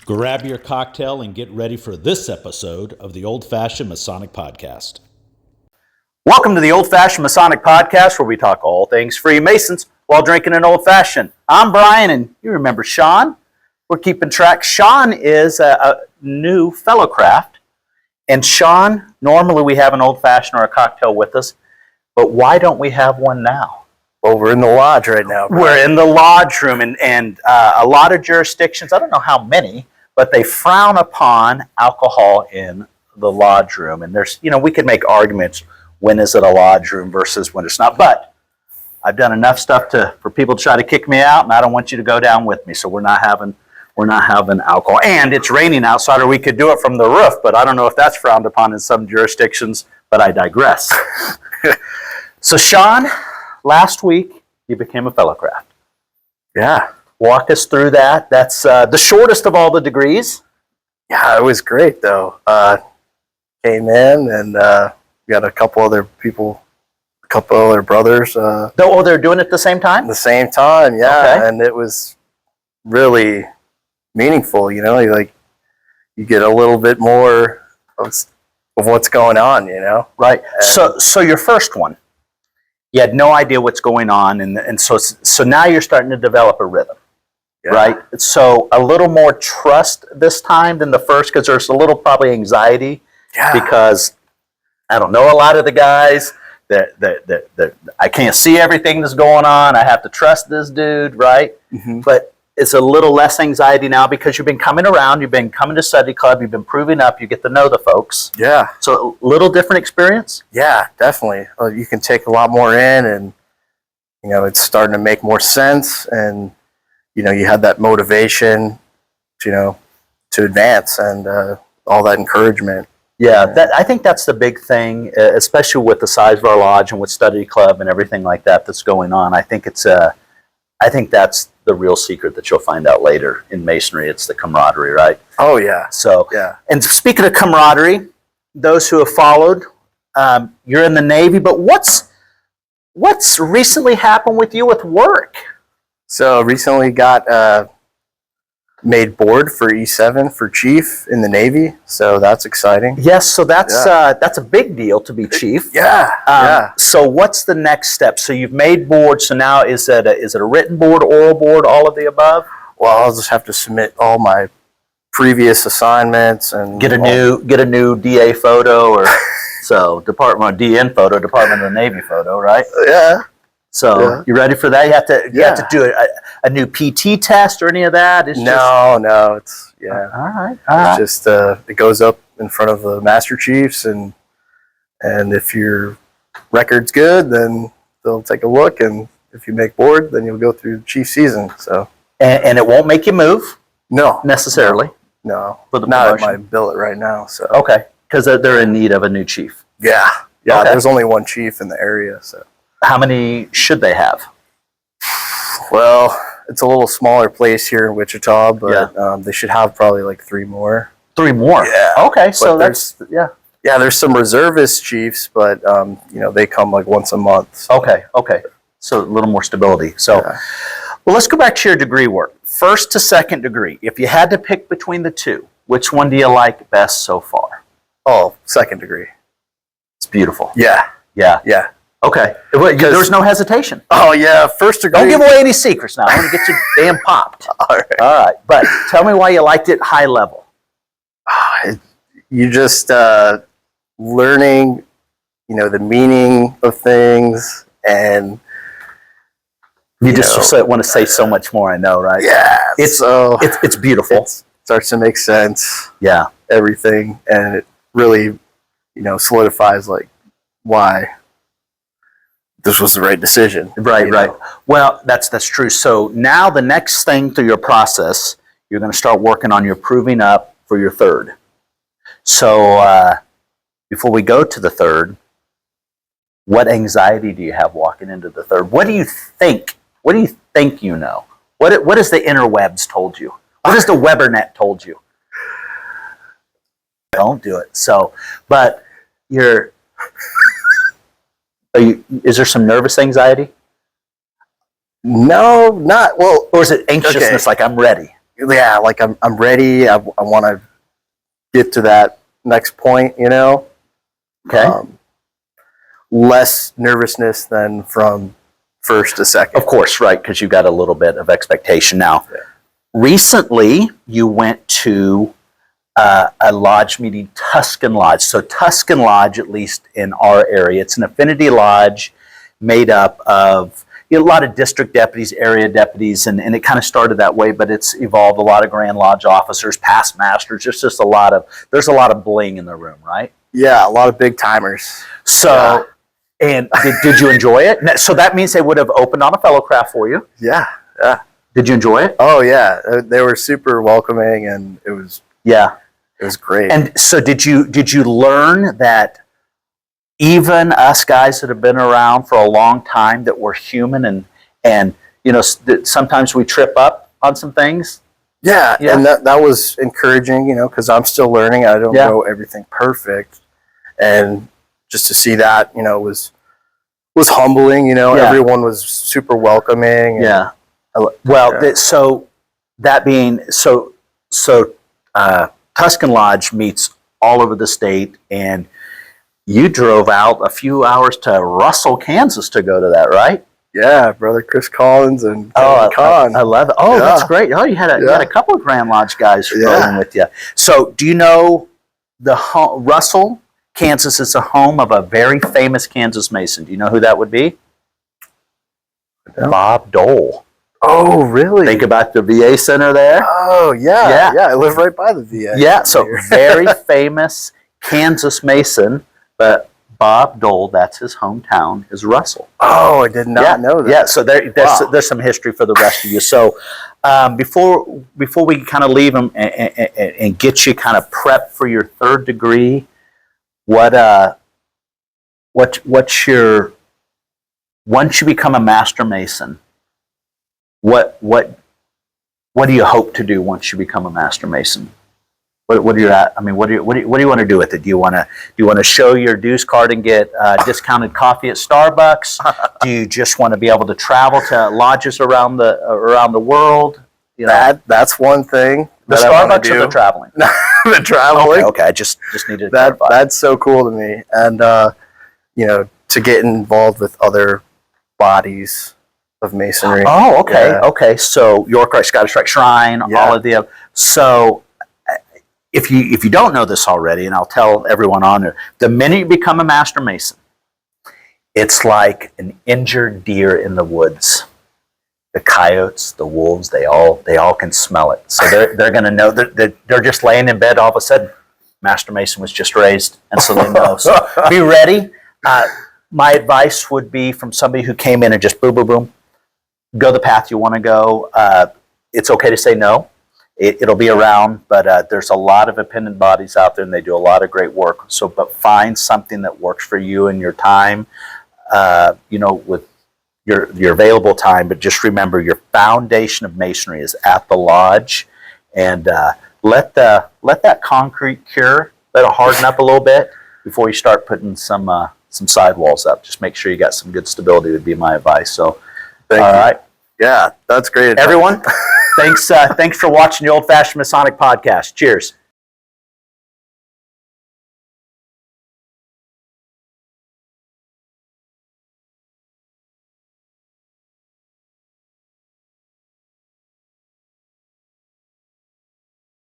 Grab your cocktail and get ready for this episode of the Old Fashioned Masonic Podcast. Welcome to the Old Fashioned Masonic Podcast, where we talk all things Freemasons while drinking an old fashioned. I'm Brian, and you remember Sean. We're keeping track. Sean is a new Fellowcraft. And Sean, normally we have an old fashioned or a cocktail with us, but why don't we have one now? Well, we're in the lodge right now, Brian. We're in the lodge room, and a lot of jurisdictions, I don't know how many, but they frown upon alcohol in the lodge room. And there's, we could make arguments, when is it a lodge room versus when it's not. But I've done enough stuff for people to try to kick me out, and I don't want you to go down with me. So we're not having alcohol. And it's raining outside, or we could do it from the roof, but I don't know if that's frowned upon in some jurisdictions, but I digress. So Sean, last week you became a Fellowcraft. Yeah. Walk us through that. That's the shortest of all the degrees. Yeah, it was great, though. Came in, and we got a couple other people, a couple other brothers. They're doing it at the same time? At the same time, yeah. Okay. And it was really meaningful, you get a little bit more of what's going on, Right. And so your first one, you had no idea what's going on, and so now you're starting to develop a rhythm. Yeah. Right? So a little more trust this time than the first, because there's a little probably anxiety. Yeah. Because I don't know a lot of the guys, that I can't see everything that's going on. I have to trust this dude, right? Mm-hmm. But it's a little less anxiety now because you've been coming around, you've been coming to study club, you've been proving up, you get to know the folks. Yeah. So a little different experience? Yeah, definitely. You can take a lot more in, and, it's starting to make more sense, and you had that motivation, to advance, and all that encouragement. Yeah, I think that's the big thing, especially with the size of our lodge and with study club and everything like that that's going on. I think that's the real secret that you'll find out later in Masonry. It's the camaraderie, right? Oh yeah. So yeah. And speaking of camaraderie, those who have followed, you're in the Navy, but what's recently happened with you with work? So recently got made board for E7 for chief in the Navy, so that's exciting. Yes, so that's a big deal to be chief. Yeah, yeah. So what's the next step? So you've made board. So now is it a written board, oral board, all of the above? Well, I'll just have to submit all my previous assignments and get a new DA photo, or so Department of DN photo, Department of the Navy photo, right? Yeah. So you ready for that? You have to do a new PT test or any of that? No, it's all right. It's just it goes up in front of the master chiefs, and if your record's good, then they'll take a look, and if you make board, then you'll go through the chief season. So and it won't make you move? No, necessarily. No, for the not at my billet right now. So okay, because they're in need of a new chief. Yeah. Okay. There's only one chief in the area, so. How many should they have? Well, it's a little smaller place here in Wichita, but they should have probably like 3 more. 3 more? Yeah. Okay, so that's, Yeah, there's some reservist chiefs, but, they come like once a month. So. Okay. So a little more stability. So, well, let's go back to your degree work. First to second degree. If you had to pick between the two, which one do you like best so far? Oh, second degrry. It's beautiful. Yeah. Okay. There was no hesitation. Oh, yeah. First degree. Don't give away any secrets now. I'm going to get you damn popped. All right. But tell me why you liked it high level. You just learning, the meaning of things, and you just want to say so much more, I know, right? Yeah. It's beautiful. It starts to make sense. Yeah. Everything. And it really, solidifies like why this was the right decision. Right. Well, that's true. So now the next thing through your process, you're going to start working on your proving up for your third. So before we go to the third, what anxiety do you have walking into the third? What do you think? What do you think you know? What has the interwebs told you? What has the Webernet told you? Don't do it. So, but is there some nervous anxiety? No, not well. Or is it anxiousness, like I'm ready? yeah, like I'm ready. I want to get to that next point, you know. Okay. Less nervousness than from first to second. Of course, right, because you got a little bit of expectation. Now, recently you went to a lodge meeting, Tuscan Lodge. So Tuscan Lodge, at least in our area, it's an affinity lodge made up of a lot of district deputies, area deputies, and it kind of started that way, but it's evolved. A lot of Grand Lodge officers, past masters, there's a lot of bling in the room, right? Yeah, a lot of big timers. So, and did you enjoy it? So that means they would have opened on a Fellowcraft for you. Yeah. Did you enjoy it? Oh yeah, they were super welcoming, and it was great. And so did you learn that even us guys that have been around for a long time, that we're human, and that sometimes we trip up on some things? Yeah, and that was encouraging, because I'm still learning. I don't know everything perfect, and just to see that, was humbling. Everyone was super welcoming. And, well, so that being so Tuscan Lodge meets all over the state, and you drove out a few hours to Russell, Kansas to go to that, right? Yeah, brother Chris Collins and Kevin Kahn. I love it. Oh, that's great. Oh, you had a couple of Grand Lodge guys rolling with you. So, do you know Russell, Kansas is the home of a very famous Kansas Mason? Do you know who that would be? Bob Dole. Oh, really? Think about the VA center there. Oh, yeah. I live right by the VA. Yeah, so very famous Kansas Mason, but Bob Dole, that's his hometown, is Russell. Oh, I did not know that. Yeah, so there's some history for the rest of you. So before we kind of leave them and get you kind of prepped for your third degree, what's your, once you become a Master Mason, what do you hope to do once you become a Master Mason? What are you at? I mean, what do you want to do with it? Do you want to show your dues card and get discounted coffee at Starbucks? Do you just want to be able to travel to lodges around the world? That's one thing. The Starbucks or the traveling? The traveling. Okay. I just needed to clarify. That's so cool to me, and to get involved with other bodies of Masonry. Oh, okay, okay. So York Rite, Scottish Rite Shrine, all of the. So if you don't know this already, and I'll tell everyone on there, the minute you become a Master Mason, it's like an injured deer in the woods. The coyotes, the wolves, they all can smell it. So they're going to know that they're just laying in bed. All of a sudden, Master Mason was just raised, and so they know. So be ready. My advice would be from somebody who came in and just boom, boom, boom, go the path you want to go. It's okay to say no. It'll be around, but there's a lot of independent bodies out there, and they do a lot of great work. So, but find something that works for you and your time, with your available time. But just remember, your foundation of Masonry is at the lodge, and let that concrete cure, let it harden up a little bit before you start putting some sidewalls up. Just make sure you got some good stability would be my advice. So, all right. Yeah, that's great. Everyone, thanks for watching the Old Fashioned Masonic Podcast. Cheers.